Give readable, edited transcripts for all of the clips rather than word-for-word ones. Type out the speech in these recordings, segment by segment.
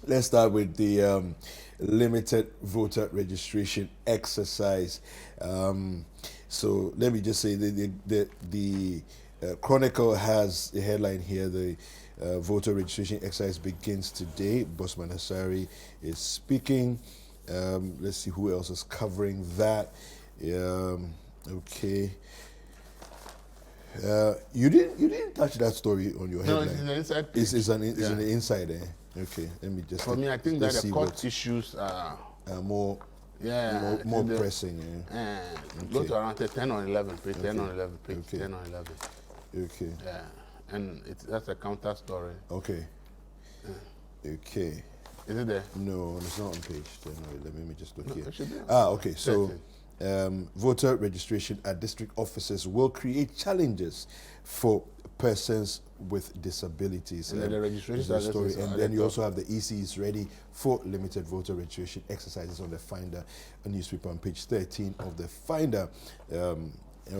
Let's start with the limited voter registration exercise. So let me just say the Chronicle has a headline here. The voter registration exercise begins today. Bosman Hassari is speaking. Let's see who else is covering that. Okay. You didn't touch that story on your No, headline. it's in the inside It's page. on the inside there. Okay, let me just. For me, I think that let's the see court issues are what, more more pressing. go to around 10 or 11, page 10 Okay. or 11, page Okay. 10 or 11. Okay. Yeah, and that's a counter story. Okay. Okay. Is it there? No, it's not on page 10 or 11. Let me just look here. It should be. Okay. So, voter registration at district offices will create challenges for persons with disabilities. And then the registration is the story. addresses And are then at you the also have the EC is ready for limited voter registration exercises on the Finder, a newspaper on page 13 of the Finder. All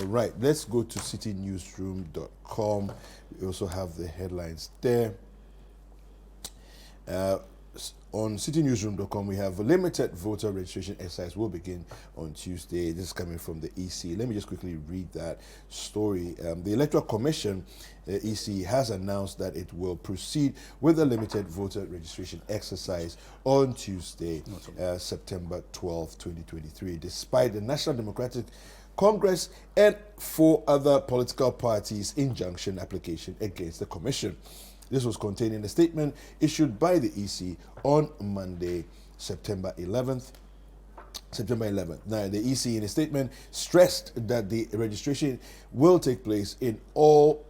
right, let's go to citinewsroom.com. We also have the headlines there. On citynewsroom.com, we have a limited voter registration exercise will begin on Tuesday. This is coming from the EC. Let me just quickly read that story. The Electoral Commission, EC, has announced that it will proceed with the limited voter registration exercise on Tuesday, September 12, 2023, despite the National Democratic Congress and 4 other political parties' injunction application against the Commission. This was contained in a statement issued by the EC on Monday, September 11th. Now, the EC, in a statement, stressed that the registration will take place in all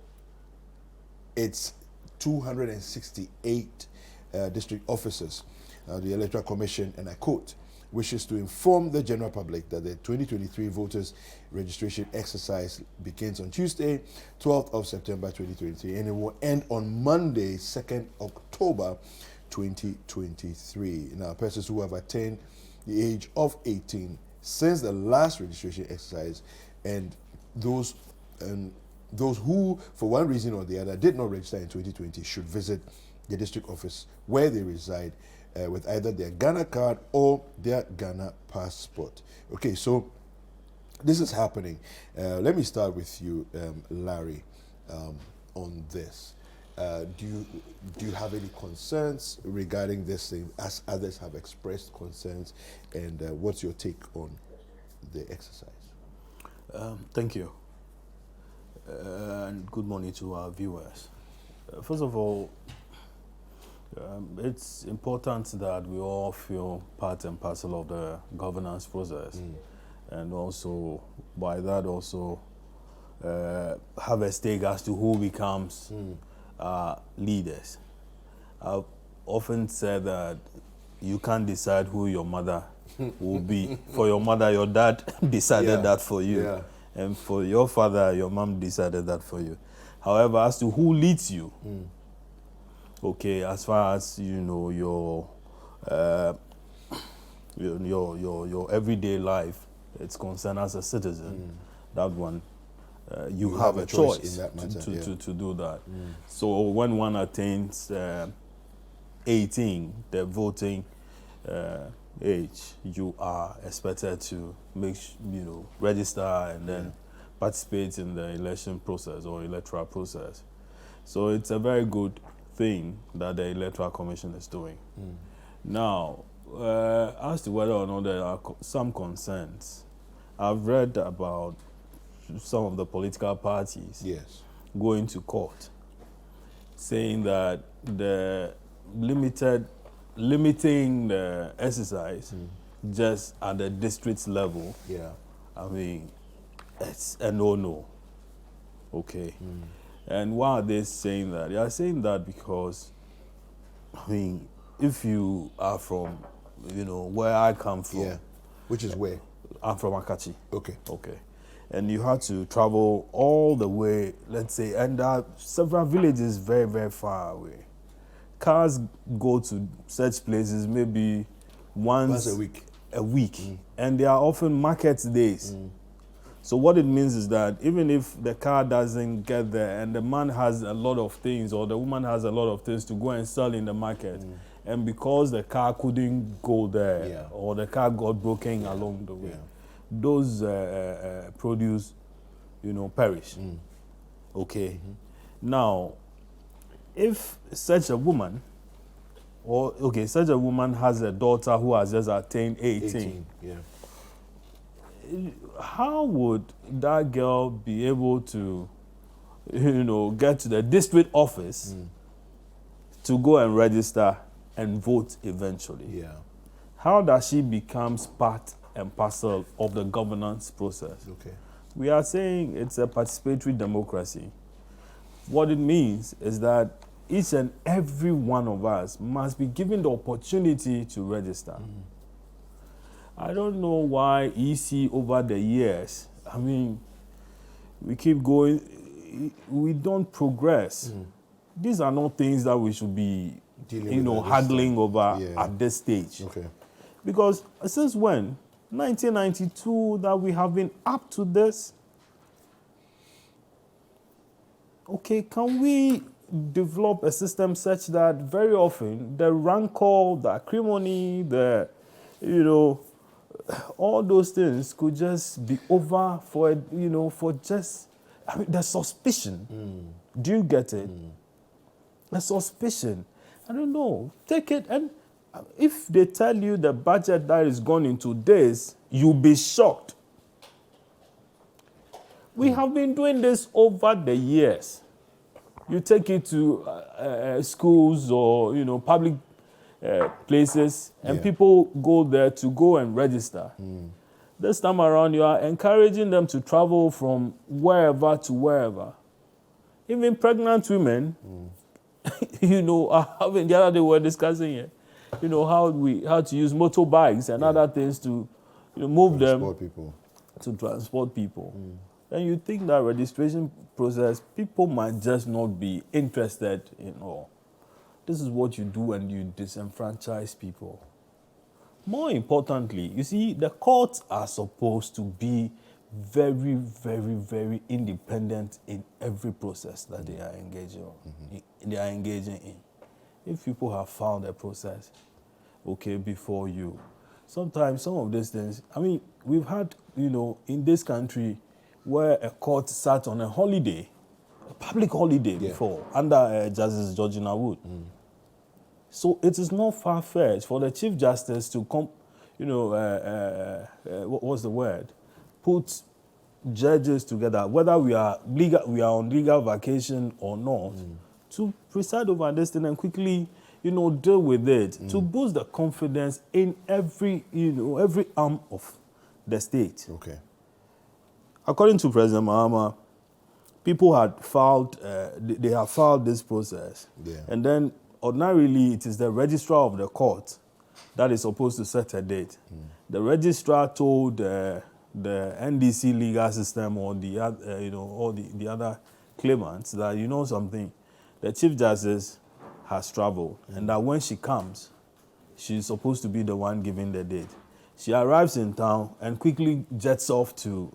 its 268 district offices. The Electoral Commission, and I quote, wishes to inform the general public that the 2023 voters registration exercise begins on Tuesday, 12th of September 2023, and it will end on Monday, 2nd October 2023. Now, persons who have attained the age of 18 since the last registration exercise, and those who, for one reason or the other, did not register in 2020 should visit the district office where they reside with either their Ghana card or their Ghana passport. Okay, so this is happening. Let me start with you, Larry, on this. Do you have any concerns regarding this thing, as others have expressed concerns, and what's your take on the exercise? Thank you, and good morning to our viewers. First of all, it's important that we all feel part and parcel of the governance process, and also by that also have a stake as to who becomes leaders. I've often said that you can't decide who your mother will be. For your mother, your dad decided that for you. Yeah. And for your father, your mom decided that for you. However, as to who leads you, okay, as far as you know your everyday life, it's concerned as a citizen. That one, you have a choice in that matter, to do that. So when one attains 18, the voting age, you are expected to register and then participate in the election process or electoral process. So it's a very good thing that the Electoral Commission is doing. Now, as to whether or not there are some concerns, I've read about some of the political parties going to court, saying that the limiting the exercise just at the district level, I mean, it's a no-no. Okay. And why are they saying that? They are saying that because, I mean, if you are from, where I come from. Which is where? I'm from Akachi. Okay. Okay. And you had to travel all the way, let's say, and there are several villages very, very far away. Cars go to such places maybe once a week. And they are often market days. So what it means is that even if the car doesn't get there and the man has a lot of things or the woman has a lot of things to go and sell in the market, and because the car couldn't go there, Yeah. or the car got broken along the way, Yeah. those produce, perish. Okay. Now, if such a woman, such a woman has a daughter who has just attained 18, Yeah. how would that girl be able to, get to the district office to go and register and vote eventually? Yeah. How does she becomes part and parcel of the governance process? Okay. We are saying it's a participatory democracy. What it means is that each and every one of us must be given the opportunity to register. I don't know why EC over the years, we keep going, we don't progress. These are not things that we should be, Dealing with at this haggling time. over Yeah. at this stage. Okay. Because since when? 1992 that we have been up to this? Okay, can we develop a system such that very often the rancor, the acrimony, all those things could just be over for, for just, the suspicion. Do you get it? The suspicion. I don't know. Take it, and if they tell you the budget that is gone into this, you'll be shocked. We have been doing this over the years. You take it to schools or, public places, and people go there to go and register. This time around, you are encouraging them to travel from wherever to wherever. Even pregnant women, are having, the other day we were discussing it, how to use motorbikes and other things to move Transport them people. to transport people. And you think that registration process, people might just not be interested in all. This is what you do when you disenfranchise people. More importantly, you see, the courts are supposed to be very, very, very independent in every process that they are engaging in. If people have found a process, before you, sometimes some of these things, we've had, in this country, where a court sat on a holiday, a public holiday before, under Justice Georgina Wood. So it is not far-fetched for the Chief Justice to come, what's the word? Put judges together, whether we are on legal vacation or not, to preside over this thing and quickly, deal with it, to boost the confidence in every arm of the state. Okay. According to President Mahama, people had filed, they have filed this process. Yeah. And then ordinarily it is the registrar of the court that is supposed to set a date. The registrar told the NDC legal system or the other claimants that, something, the Chief Justice has traveled and that when she comes, she's supposed to be the one giving the date. She arrives in town and quickly jets off to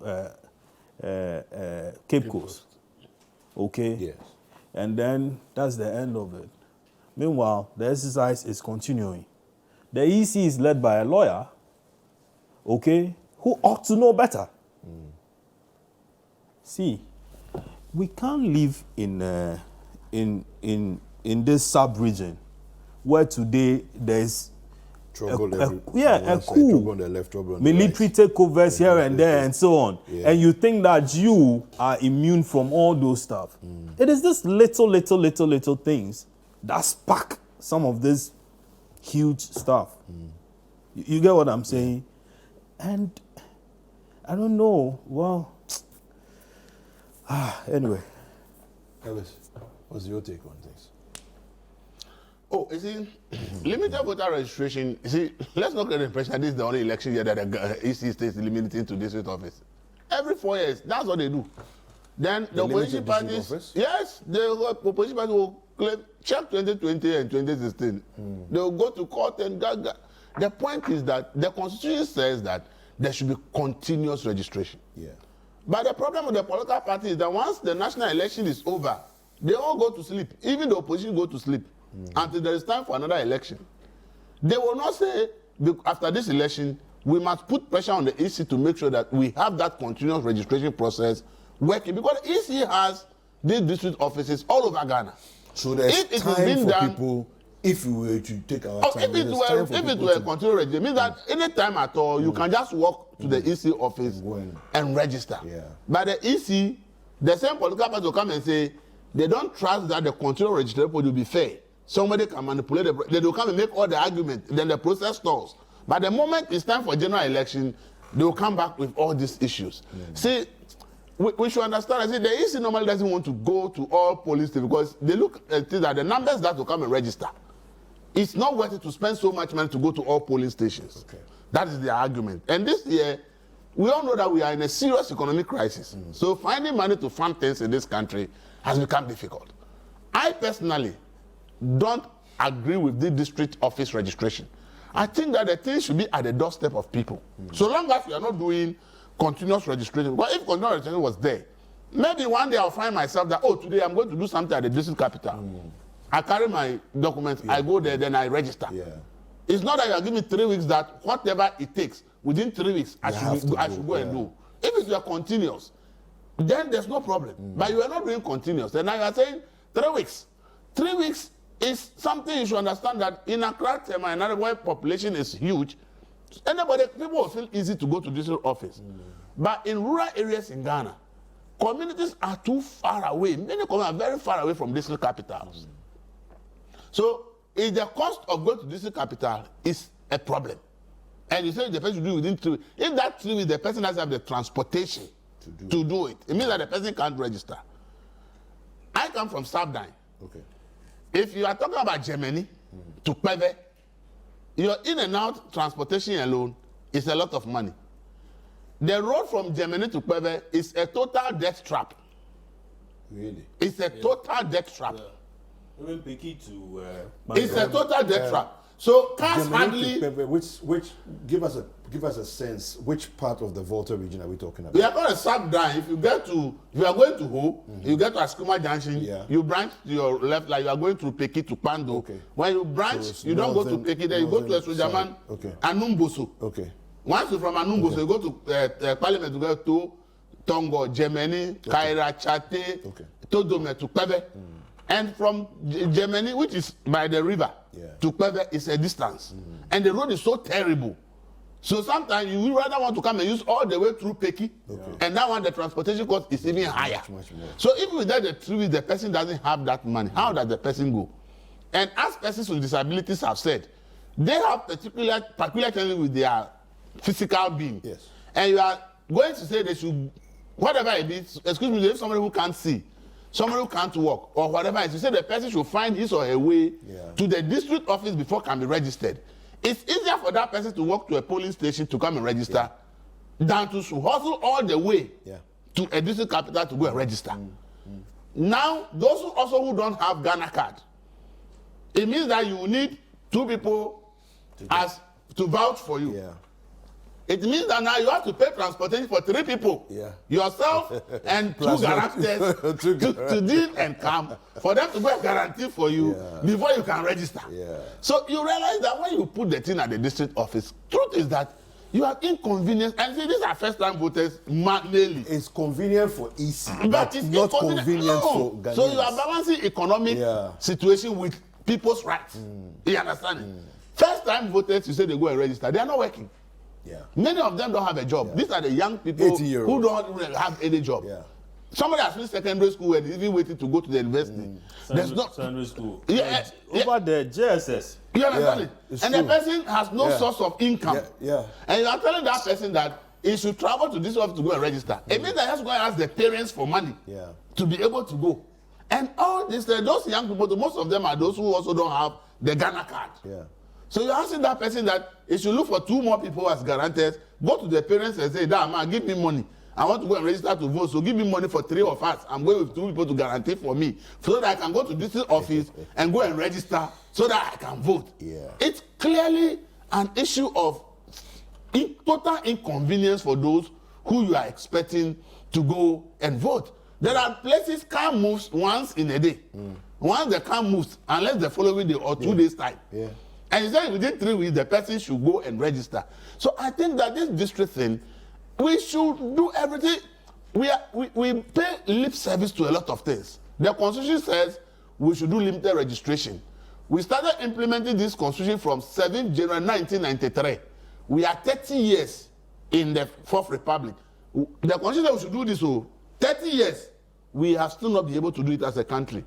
Cape Coast. Okay? Yes. And then that's the end of it. Meanwhile, the exercise is continuing. The EC is led by a lawyer, who ought to know better. See, we can't live in this sub-region where today there's Trouble a every- coup, trouble on the left, trouble on the military right. takeovers here and there and so on. Yeah. And you think that you are immune from all those stuff. It is this little things that spark some of this huge stuff. You get what I'm saying? And I don't know. Well, anyway. Ellis, what's your take on this? Oh, you see, limited voter registration, you see, let's not get the impression that this is the only election year that the EC states limited to district office. Every 4 years, that's what they do. Then the opposition parties, yes, the opposition parties will claim, check 2020 and 2016. They will go to court and gaga. The point is that the constitution says that there should be continuous registration. Yeah. But the problem with the political party is that once the national election is over, they all go to sleep. Even the opposition go to sleep until there is time for another election. They will not say, after this election, we must put pressure on the EC to make sure that we have that continuous registration process working, because EC has these district offices all over Ghana. So there's If it is time being for done, people, if we were to take our time, if it there's were time for people to- continuous registration, means that any time at all, you can just walk to the EC office and register. Yeah. But the EC, the same political party will come and say, they don't trust that the continuous registration will be fair. Somebody can manipulate they will come and make all the argument, then the process stalls. But the moment it's time for general election, they will come back with all these issues. See, we should understand. I say the EC normally doesn't want to go to all police stations because they look at things that the numbers that will come and register. It's not worth it to spend so much money to go to all polling stations. Okay. That is their argument. And this year, we all know that we are in a serious economic crisis. So finding money to fund things in this country has become difficult. I personally don't agree with the district office registration. I think that the thing should be at the doorstep of people. So long as we are not doing continuous registration. But if continuous registration was there, maybe one day I'll find myself that, oh, today I'm going to do something at the district capital. I carry my documents, I go there, then I register. Yeah. It's not that you are giving me 3 weeks that whatever it takes, within 3 weeks, I should go and do. If it's continuous, then there's no problem. But you are not doing continuous. And now you are saying 3 weeks. 3 weeks is something you should understand that in Accra, Tema, where population is huge, people will feel easy to go to district office. But in rural areas in Ghana, communities are too far away. Many communities are very far away from district capitals. So if the cost of going to district capital is a problem, and you say the person should do it within 3 weeks, if that 3 weeks the person doesn't have the transportation to do it, it means that the person can't register. I come from Sabdine. Okay. If you are talking about Germany to Peve, your in and out transportation alone is a lot of money. The road from Germany to Peve is a total death trap. Really? It's a total death trap. Even picky to. It's a total death trap. So cars Germany hardly. to which give us a sense, which part of the Volta region are we talking about? We are going to Sabdine. If you are going to Ho, you get to Askuma Junction, you branch to your left, like you are going through Peki to Pando. Okay. When you branch, So you don't go to northern- Peki, then you go to northern Esrojaman, side. Okay. Anumboso. Okay. Once you're from Anumboso, you go to Parliament to go to Tongo, Germany, Kaira, Chate, Todome to Pebe. And from Germany, which is by the river, to Pebe is a distance. And the road is so terrible. So sometimes you rather want to come and use all the way through Peki, and that one the transportation cost is even higher. Much more. So if without the 3 weeks the person doesn't have that money, how does the person go? And as persons with disabilities have said, they have particular challenge with their physical being. Yes. And you are going to say they should, whatever it is, excuse me, if somebody who can't see, somebody who can't walk, or whatever it is, you say the person should find his or her way to the district office before can be registered. It's easier for that person to walk to a polling station to come and register than to hustle all the way to a district capital to go and register. Now, those who don't have Ghana card, it means that you need 2 people to vouch for you. Yeah. It means that now you have to pay transportation for 3 people. Yeah. Yourself and 2 guarantors to deal and come for them to go and guarantee for you before you can register. Yeah. So you realize that when you put the thing at the district office, truth is that you have inconvenience. And see, these are first-time voters mainly. It's convenient for EC, But it's not convenient for Ghanaians. So you are balancing economic situation with people's rights. You understand? First-time voters, you say they go and register. They are not working. Yeah. Many of them don't have a job. These are the young people who don't really have any job. Yeah. Somebody has finished secondary school and is even waiting to go to the university. There's not secondary school. Over the JSS. You understand it? It's And true. the person has no source of income. Yeah. And you are telling that person that he should travel to this office to go and register. It means that he has to go and ask the parents for money to be able to go. And all this, those young people, most of them are those who also don't have the Ghana card. Yeah. So you're asking that person that he should look for 2 more people as guarantors, go to the parents and say, "That man, give me money. I want to go and register to vote, so give me money for 3 of us. I'm going with 2 people to guarantee for me, so that I can go to this office and go and register so that I can vote." Yeah. It's clearly an issue of total inconvenience for those who you are expecting to go and vote. There are places car moves once in a day. Once the car moves, unless the following day or 2 days time. Yeah. And he said within 3 weeks, the person should go and register. So I think that this district thing, we should do everything. We pay lip service to a lot of things. The constitution says we should do limited registration. We started implementing this constitution from 7 January 1993. We are 30 years in the Fourth Republic. The constitution says we should do this, so 30 years, we have still not been able to do it as a country.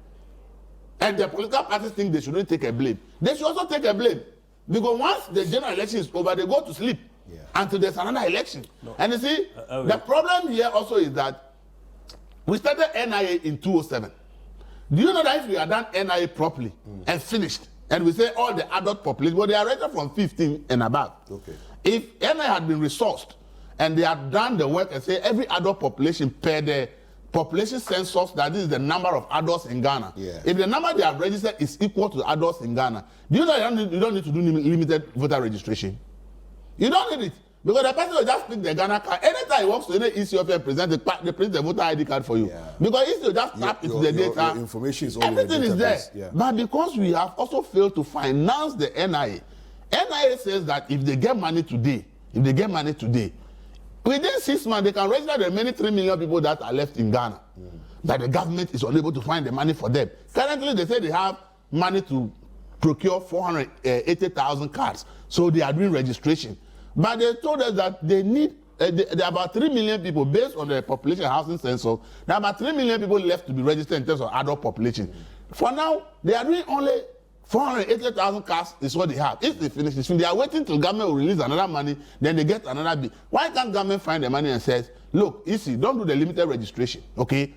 And the political parties think they shouldn't take a blame. They should also take a blame. Because once the general election is over, they go to sleep until there's another election. No. And you see, the problem here also is that we started NIA in 2007. Do you know that if we had done NIA properly and finished, and we say all the adult population, well, they are rated from 15 and above. Okay. If NIA had been resourced and they had done the work and say every adult population per the population census, that is the number of adults in Ghana. Yeah. If the number they have registered is equal to the adults in Ghana, do you know you don't need to do limited voter registration? You don't need it. Because the person will just pick the Ghana card. Anytime he walks to any EC office and present the voter ID card for you. Yeah. Because EC will just tap into the data. Your information is all everything is there. Yeah. But because we have also failed to finance the NIA, NIA says that if they get money today, within 6 months, they can register the remaining 3 million people that are left in Ghana. But the government is unable to find the money for them. Currently, they say they have money to procure 480,000 cards. So they are doing registration. But they told us that they need, there are about 3 million people, based on the population housing census, there are about 3 million people left to be registered in terms of adult population. For now, they are doing only 480,000 cards is what they have. If they finish this, they are waiting till government will release another money, then they get another bill. Why can't government find the money and says, look, easy, don't do the limited registration, okay?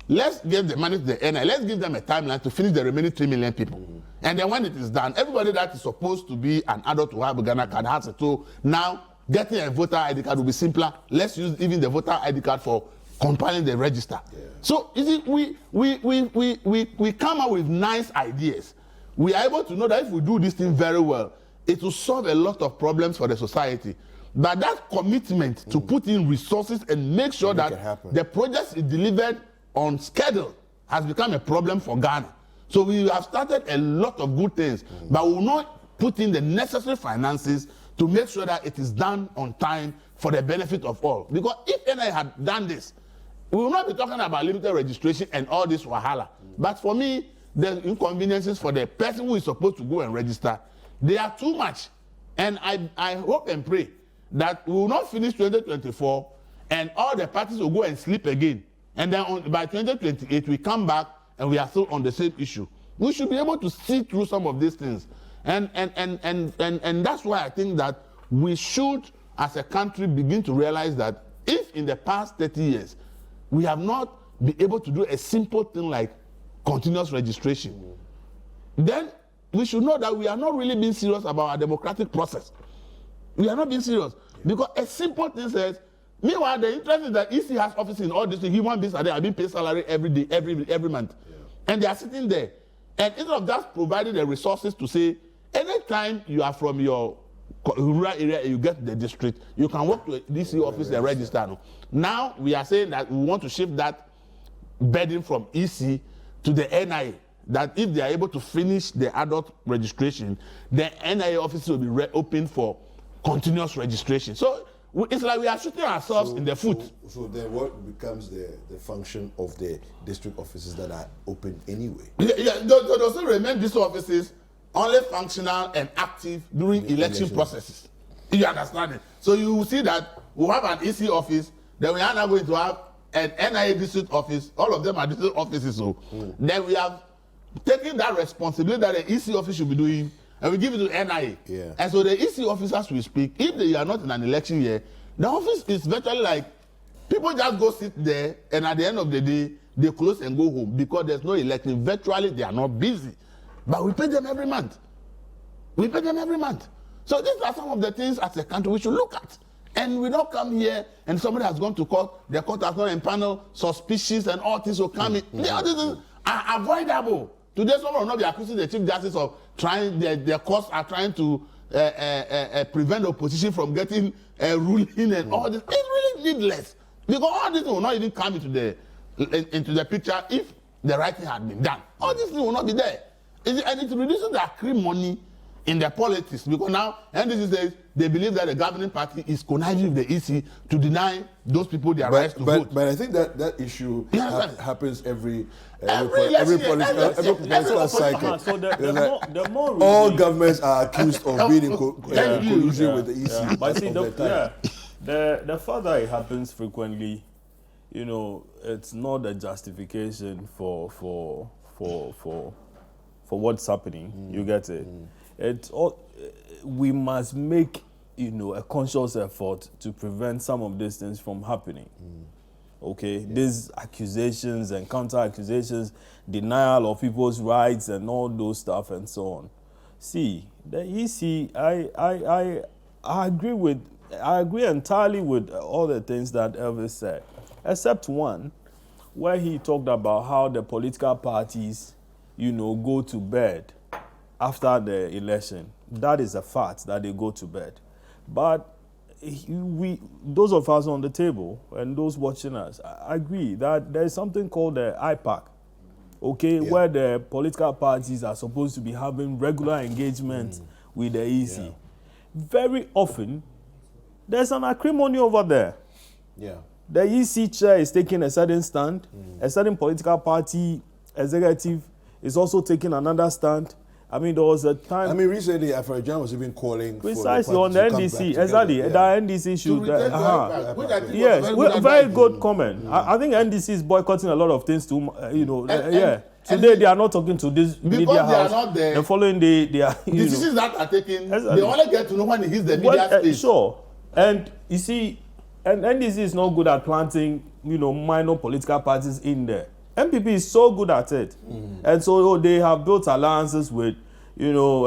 Let's give the money to the NI. Let's give them a timeline to finish the remaining 3 million people. And then when it is done, everybody that is supposed to be an adult to have a Ghana card has it. So now getting a voter ID card will be simpler. Let's use even the voter ID card for compiling the register. Yeah. So you see, we come up with nice ideas. We are able to know that if we do this thing very well, it will solve a lot of problems for the society. But that commitment to put in resources and make sure that the project is delivered on schedule has become a problem for Ghana. So we have started a lot of good things, but we will not put in the necessary finances to make sure that it is done on time for the benefit of all. Because if NI had done this, we will not be talking about limited registration and all this wahala. But for me, the inconveniences for the person who is supposed to go and register, they are too much. And I hope and pray that we will not finish 2024 and all the parties will go and sleep again. And then by 2028, we come back and we are still on the same issue. We should be able to see through some of these things. And that's why I think that we should, as a country, begin to realize that if in the past 30 years, we have not been able to do a simple thing like continuous registration, then we should know that we are not really being serious about our democratic process. We are not being serious. Because a simple thing says, meanwhile, the interest is that EC has offices in all these human beings are there, are being paid salary every day, every month. Yeah. And they are sitting there. And instead of just providing the resources to say, anytime you are from your rural area and you get to the district, you can walk to a DC office and register. Now we are saying that we want to shift that burden from EC to the NIA, that if they are able to finish the adult registration, the NIA office will be open for continuous registration. So it's like we are shooting ourselves in the foot. So then what becomes the function of the district offices that are open anyway? Those still remain these offices only functional and active during election processes. You understand it? So you will see that we have an EC office, then we are now going to have an NIA district office. All of them are district offices. So then we have taken that responsibility that the EC office should be doing, and we give it to NIA. Yeah. And so the EC officers we speak, if they are not in an election year, the office is virtually like people just go sit there, and at the end of the day, they close and go home because there's no election. Virtually, they are not busy. But we pay them every month. So these are some of the things as a country we should look at. And we don't come here and somebody has gone to court, the court has not empaneled, suspicious and all things will come in. All these things are avoidable. Today, someone will not be accusing the Chief Justice of trying, their courts are trying to prevent the opposition from getting a ruling and all this. It's really needless. Because all this will not even come into the picture if the right thing had been done. All this thing will not be there. And it reduces the acrimony in their politics, because now NDC says they believe that the governing party is conniving with the EC to deny those people their rights to vote. But I think that issue happens every political cycle. So the more really, all governments are accused of being in collusion with the EC. Yeah. But see, the further it happens frequently, you know, it's not a justification for what's happening. You get it? It's all, we must make, you know, a conscious effort to prevent some of these things from happening. Okay, these accusations and counter accusations, denial of people's rights and all those stuff and so on. See, the EC, I agree entirely with all the things that Elvis said, except one, where he talked about how the political parties, you know, go to bed after the election. That is a fact that they go to bed. But those of us on the table and those watching us, I agree that there is something called the IPAC, okay, where the political parties are supposed to be having regular engagement with the EC. Yeah. Very often, there's an acrimony over there. Yeah. The EC chair is taking a certain stand, a certain political party executive is also taking another stand. I mean, there was a time. I mean, recently, Afro-John was even calling precisely for on the NDC. Exactly, the NDC should. Yes, very good comment. I think NDC is boycotting a lot of things too. You know, Today they are not talking to this media house. Because they are not there. The following day, they are. The decisions that are taken, they only get to know when it hits the media space. Sure, and you see, and NDC is not good at planting, you know, minor political parties in there. MPP is so good at it, and so they have built alliances with, you know,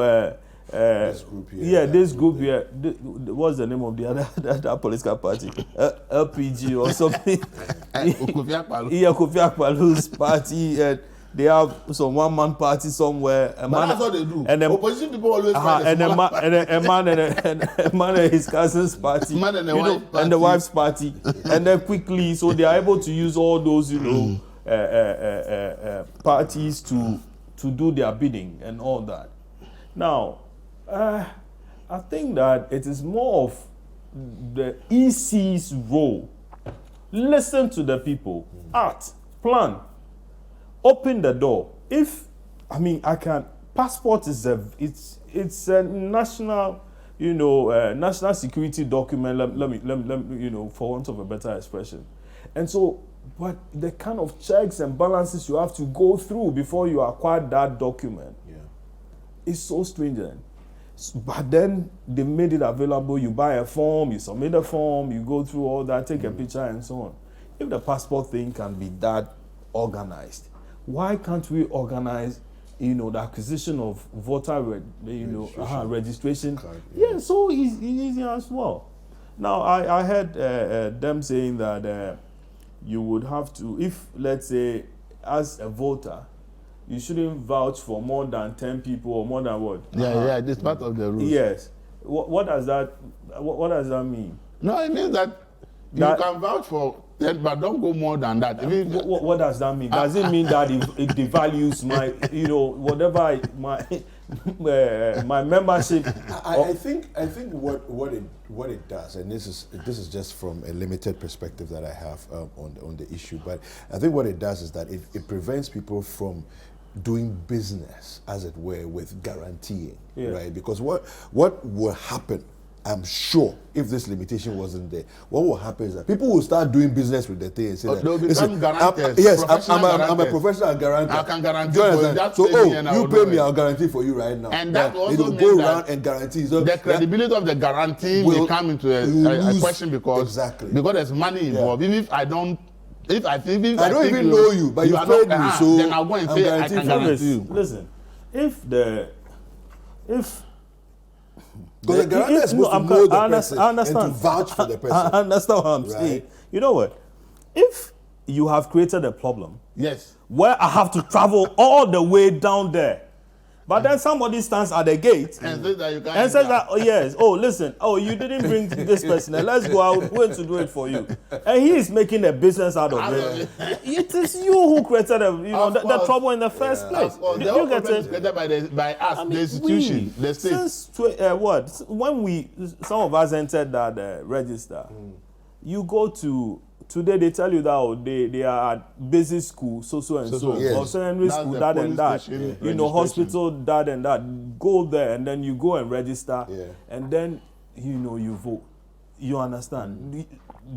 this group here. This group here. What's the name of the other political party? LPG or something. Kofi Akpalu's party, and they have some one-man party somewhere. But that's what they do. And opposition people always find and a man and his cousin's party, man and the wife's party, and then quickly, so they are able to use all those, you know. Parties to do their bidding and all that. Now, I think that it is more of the EC's role. Listen to the people, act, plan, open the door. Passport is it's a national, you know, national security document. Let me, you know, for want of a better expression, and so. But the kind of checks and balances you have to go through before you acquire that document is so stringent. But then they made it available. You buy a form, you submit a form, you go through all that, take a picture and so on. If the passport thing can be that organized, why can't we organize, you know, the acquisition of voter registration? So easy as well. Now, I heard them saying that you would have to, if, let's say, as a voter, you shouldn't vouch for more than 10 people or more than what? This part of the rules. Yes. What does that mean? No, it means that you can vouch for 10, but don't go more than that. What does that mean? Does it mean that it devalues my, you know, whatever my membership? I think what it does, and this is just from a limited perspective that I have on the issue, but I think what it does is that it prevents people from doing business, as it were, with guaranteeing, right? Because what will happen, I'm sure, if this limitation wasn't there, what will happen is that people will start doing business with the thing and say that, they'll become guarantors. I'm a professional guarantor. I can guarantee for you. That's so, you pay me, I'll guarantee for you right now. And that also it'll go around and guarantee. So the credibility of the guarantee will come into a question because there's money involved. Even if I don't. If I don't even know you, but you paid me, so then I'll go and say I can guarantee you. Listen, if because the guarantor is supposed to know the person and to vouch for the person. I understand what I'm saying. You know what? If you have created a problem, yes, where I have to travel all the way down there, But then somebody stands at the gate And says that you can't. and says that, oh yes, oh listen, oh you didn't bring this person, and let's go, I'm going to do it for you. And he is making a business out of it. It is you who created the trouble in the first place. The whole problem is created by us, the institution, the state. Since when some of us entered that register, you go to. Today they tell you that they are at basic school, so and so, yes. or secondary That's school, the that and that. police station Hospital, that and that. Go there and then you go and register, and then you vote. You understand?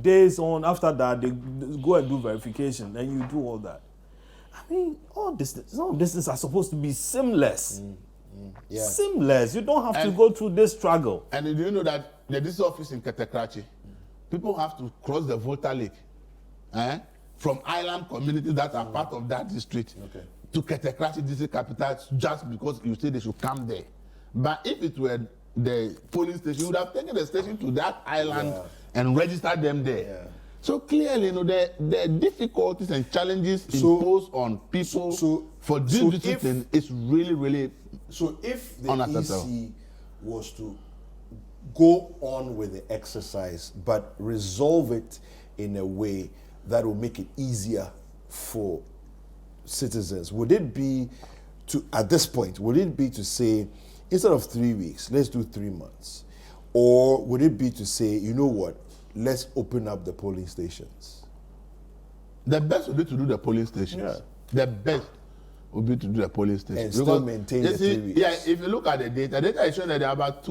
Days on after that, they go and do verification, and you do all that. I mean, some of these things are supposed to be seamless. Seamless. You don't have to go through this struggle. And do you know that this office in Ketekrachi, people have to cross the voter lake from island communities that are part of that district to Ketekrachi district capital just because you say they should come there. But if it were the polling station, you would have taken the station to that island and registered them there. Yeah. So clearly, the difficulties and challenges imposed on people for this thing is really, really. So if the EC was to go on with the exercise, but resolve it in a way that will make it easier for citizens, would it be to say, instead of 3 weeks, let's do 3 months? Or would it be to say, you know what, let's open up the polling stations? The best would be to do the polling stations. Yeah. The best would be to do the polling stations. And still maintain the 3 weeks. Yeah, if you look at the data is showing that there are about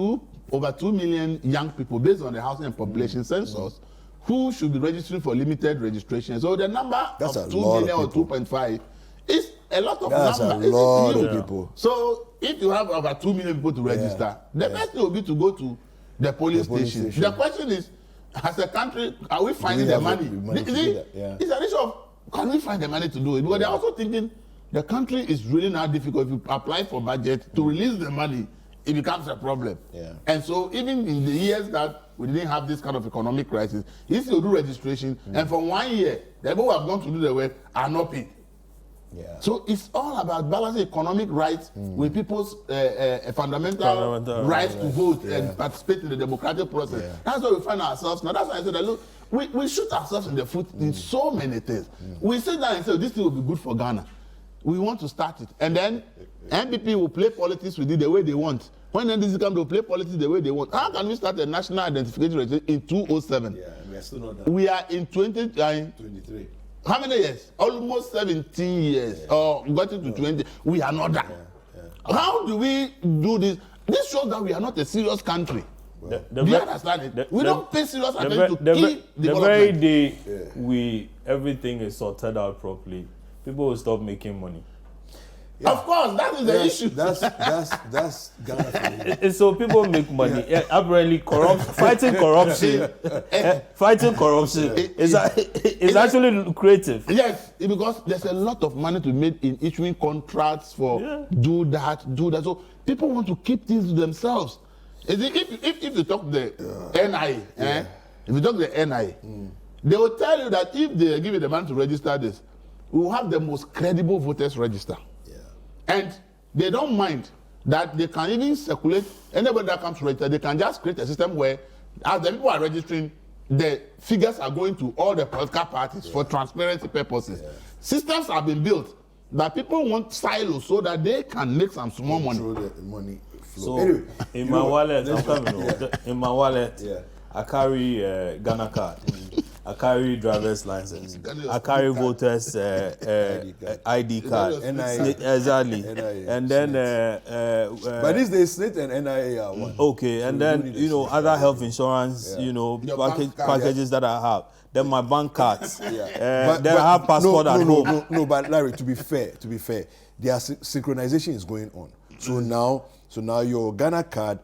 over 2 million young people based on the housing and population census who should be registering for limited registration. So the number of 2 million or 2.5 is a lot of That's number. a lot of people. So if you have over 2 million people to register, the best thing will be to go to the polling station. The question is, as a country, are we finding the money? It's an issue of, can we find the money to do it? Because they're also thinking the country is really now difficult. If you apply for budget to release the money, it becomes a problem. Yeah. And so even in the years that we didn't have this kind of economic crisis, if you do registration, and for 1 year, the people who have gone to do the work are not paid. Yeah. So it's all about balancing economic rights with people's fundamental rights to vote and participate in the democratic process. Yeah. That's where we find ourselves now. That's why I said that, look, we shoot ourselves in the foot in so many things. We sit down and say, this thing will be good for Ghana. We want to start it. And then NPP will play politics with it the way they want. When NDC come, they'll play politics the way they want. How can we start a national identification registration in 2007? Yeah, we are still not done. We are in 2023. How many years? Almost 17 years. Or got into 20. We are not done. How do we do this? This shows that we are not a serious country. Do you understand it? We don't pay serious attention to key development. The very day everything is sorted out properly, people will stop making money. Yeah. Of course, that is the issue. That's Ghana. So people make money. Apparently, fighting corruption is actually creative. Yes, because there's a lot of money to be made in issuing contracts for do that. So people want to keep things to themselves. If you talk the NIA, if you talk the NIA, they will tell you that if they give you the money to register this, we will have the most credible voters register. And they don't mind that they can even circulate anybody that comes to register. They can just create a system where, as the people are registering, the figures are going to all the political parties for transparency purposes. Systems have been built that people want silos so that they can make some small money. The money flow. So anyway, in my wallet, in my wallet, I carry Ghana card. I carry driver's license. I carry voters ID card. Exactly. And then but these days, SNIT and NIA are one. Okay, and then other health insurance, packages that I have. Then my bank cards. Then I have passport at home. No, but Larry, to be fair, their synchronization is going on. So now your Ghana card,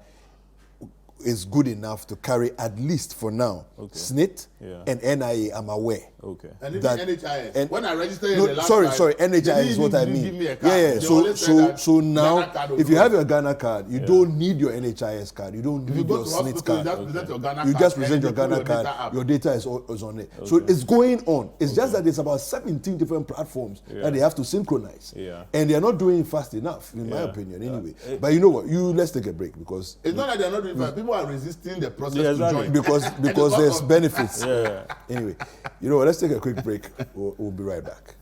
is good enough to carry, at least for now, SNIT and NIA, I'm aware. Okay. And even NHIS. And when I registered no, the last sorry, NHIS is what I mean. Yeah. So now, if you have your Ghana card, you don't need your NHIS card. You don't need your SNIT card. You just present your Ghana card. Your data is on it. So it's going on. It's just that there's about 17 different platforms that they have to synchronize. And they're not doing it fast enough, in my opinion, anyway. But you know what? Let's take a break, because it's not that they're not doing it fast. People are resisting the process to join. Because there's benefits. Anyway, you know what? Let's take a quick break. We'll be right back.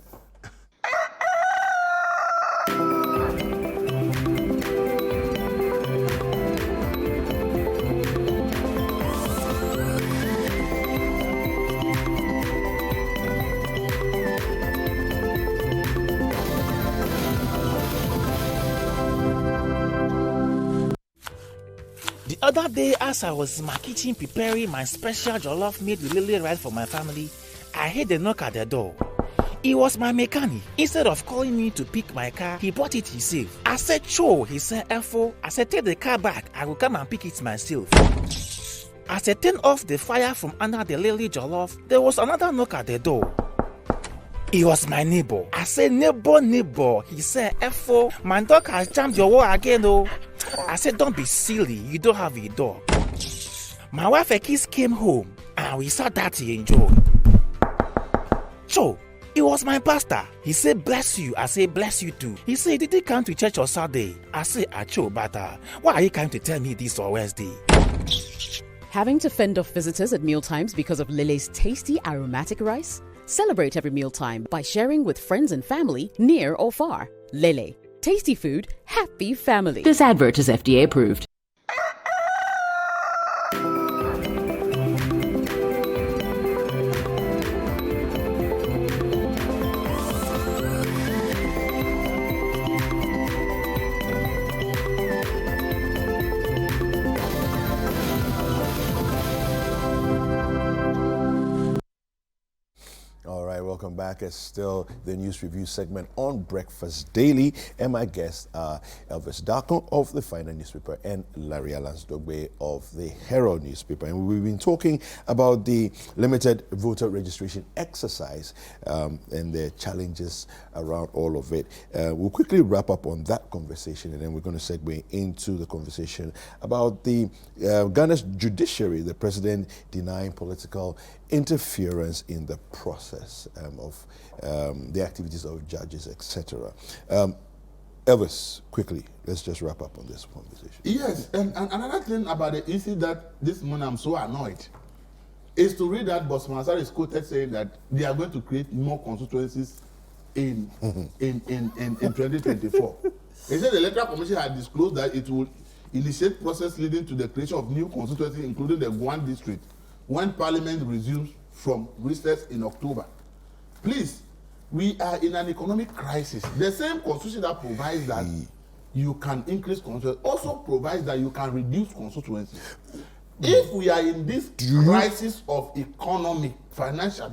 The other day, as I was in my kitchen preparing my special jollof made with lily rice for my family, I heard a knock at the door. It was my mechanic. Instead of calling me to pick my car, he bought it himself. I said, "Cho," he said, "Efo." I said, "Take the car back. I will come and pick it myself." As I turned off the fire from under the lily jollof, there was another knock at the door. It was my neighbor. I said, neighbor. He said, "Efo, my dog has jumped your wall again, oh." I said, "Don't be silly. You don't have a dog." My wife Ekis came home and we saw that he enjoyed. So, it was my pastor. He said, "Bless you." I said, "Bless you too." He said, "Did he come to church on Saturday?" I said, "Acho, but why are you coming to tell me this on Wednesday?" Having to fend off visitors at mealtimes because of Lele's tasty aromatic rice? Celebrate every mealtime by sharing with friends and family, near or far. Lele. Tasty food, happy family. This advert is FDA approved. Welcome back. It's still the news review segment on Breakfast Daily, and my guests are Elvis Darko of the Final Newspaper and Larry Alansdogbe of the Herald Newspaper. And we've been talking about the limited voter registration exercise and the challenges around all of it. We'll quickly wrap up on that conversation, and then we're going to segue into the conversation about the Ghana's judiciary, the president denying political interference in the process of the activities of judges, etc. Elvis, quickly, let's just wrap up on this conversation. Yes, and another thing about the issue that this morning I'm so annoyed is to read that Boss Mansar is quoted saying that they are going to create more constituencies in 2024. He said the Electoral Commission had disclosed that it will initiate process leading to the creation of new constituencies, including the Guan district, when Parliament resumes from recess in October. Please, we are in an economic crisis. The same constitution that provides that you can increase constituencies also provides that you can reduce constituencies. If we are in this crisis of economic, financial,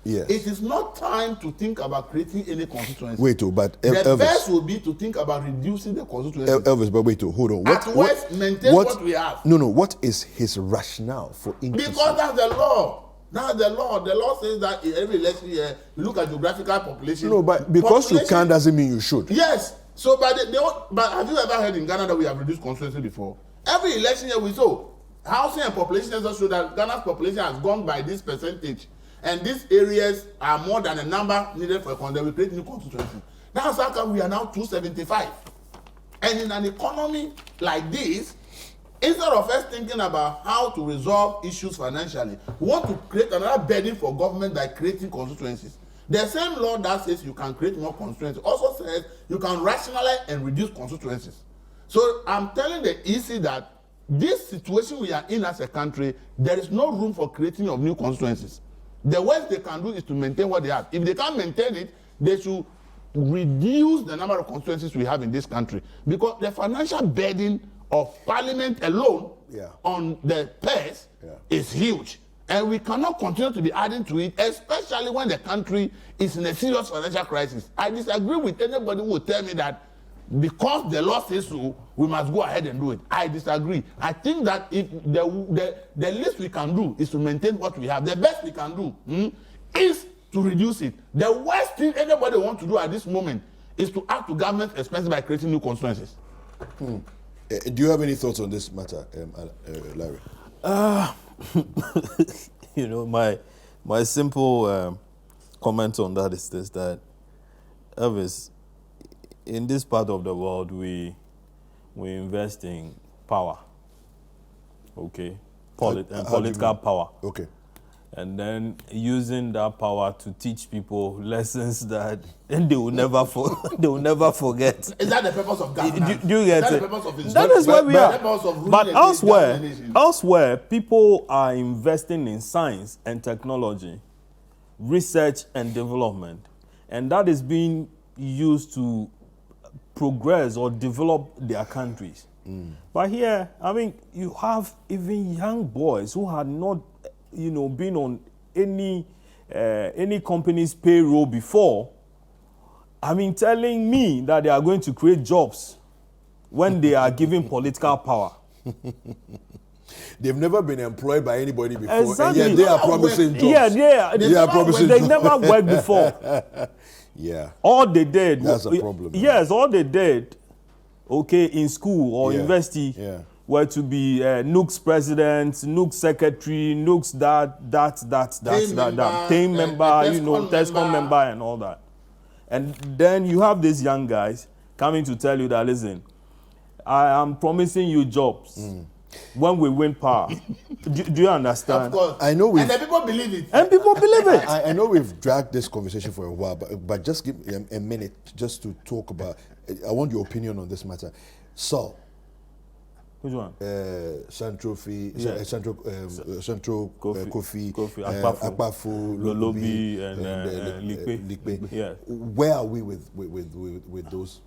it is not time to think about creating any constituency. But the Elvis, best would be to think about reducing the constituency. Elvis, but hold on. Maintain what we have. No. What is his rationale for increasing? Because that's the law. That's the law. The law says that in every election year, you look at geographical population. No, but because you can doesn't mean you should. Yes. So, but have you ever heard in Ghana that we have reduced constituency before? Every election year we saw housing and population census show that Ghana's population has gone by this percentage, and these areas are more than the number needed for a constituency. We create new constituency. That's how come we are now 275. And in an economy like this, instead of us thinking about how to resolve issues financially, we want to create another burden for government by creating constituencies. The same law that says you can create more constituencies also says you can rationalize and reduce constituencies. So I'm telling the EC that this situation we are in as a country, there is no room for creating of new constituencies. The worst they can do is to maintain what they have. If they can't maintain it, they should reduce the number of constituencies we have in this country, because the financial burden of Parliament alone on the purse is huge, and we cannot continue to be adding to it, especially when the country is in a serious financial crisis. I disagree with anybody who will tell me that because the law says so, we must go ahead and do it. I disagree. I think that if the least we can do is to maintain what we have. The best we can do is to reduce it. The worst thing anybody wants to do at this moment is to add to government expenses by creating new constituencies. Do you have any thoughts on this matter, Larry? You know, my simple comment on that is this: that Elvis, in this part of the world, we invest in power, okay, political power, Okay. and then using that power to teach people lessons that they will never forget. Is that the purpose of governance? Do you get Is that it? the purpose of That is where we are. The purpose of ruling But against governance? elsewhere, people are investing in science and technology, research and development, and that is being used to progress or develop their countries. But here, I mean, you have even young boys who had not, been on any company's payroll before. I mean, telling me that they are going to create jobs when they are given political power. They've never been employed by anybody before, Exactly. and yet they are promising jobs. They are promising They jobs. never worked before. Yeah. All they did. That's a problem, man. Yes, all they did, okay, in school or Yeah, university, yeah. were to be NUC's president, NUC's secretary, NUC's team member, TESCOM member and all that. And then you have these young guys coming to tell you that, listen, I am promising you jobs when we win power. do you understand? Of course. I know and the people believe it. And people believe it. I know we've dragged this conversation for a while, but just give me a minute just to talk about. I want your opinion on this matter. So, Which one? Central Kofi, Akpafo, Lolobi, and Likpe. Yeah. Where are we with those?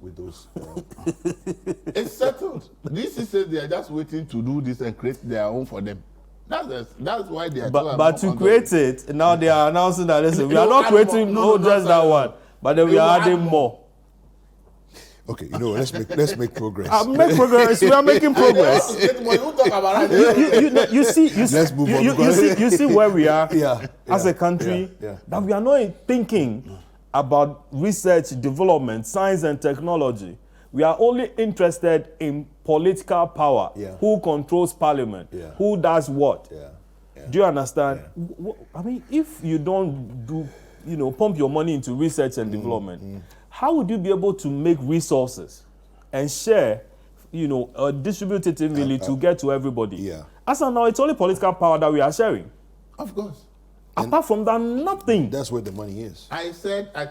It's settled. This says they are just waiting to do this and create their own for them. That's why they are. But to create it, now they are announcing that, listen, we are not add creating more. No, just that one, but then we are adding more. Okay, let's make progress. Make progress. We are making progress. You see, Let's move on. you see where we are as yeah, a country, yeah. that we are not thinking about research, development, science and technology. We are only interested in political power. Yeah. Who controls parliament? Yeah. Who does what? Yeah. Do you understand? I mean, if you don't pump your money into research and development, how would you be able to make resources and share, distribute it evenly to get to everybody? Yeah. As of now, it's only political power that we are sharing. Of course. Apart from that, nothing. That's where the money is. I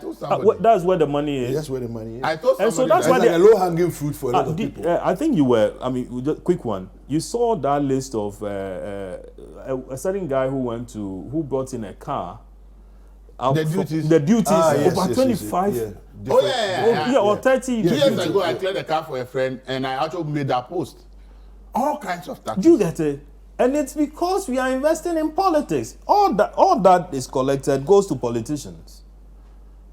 told somebody. That's where the money is. That's where the money is. I told somebody. And so that's why It's like a low-hanging fruit for a lot of people. I think just quick one. You saw that list of a certain guy who brought in a car. The duties. Yes, over 25. yes. Or 30. 2 years ago, I cleared a car for a friend, and I actually made that post. All kinds of taxes. Do you get it? And it's because we are investing in politics. All that is collected goes to politicians.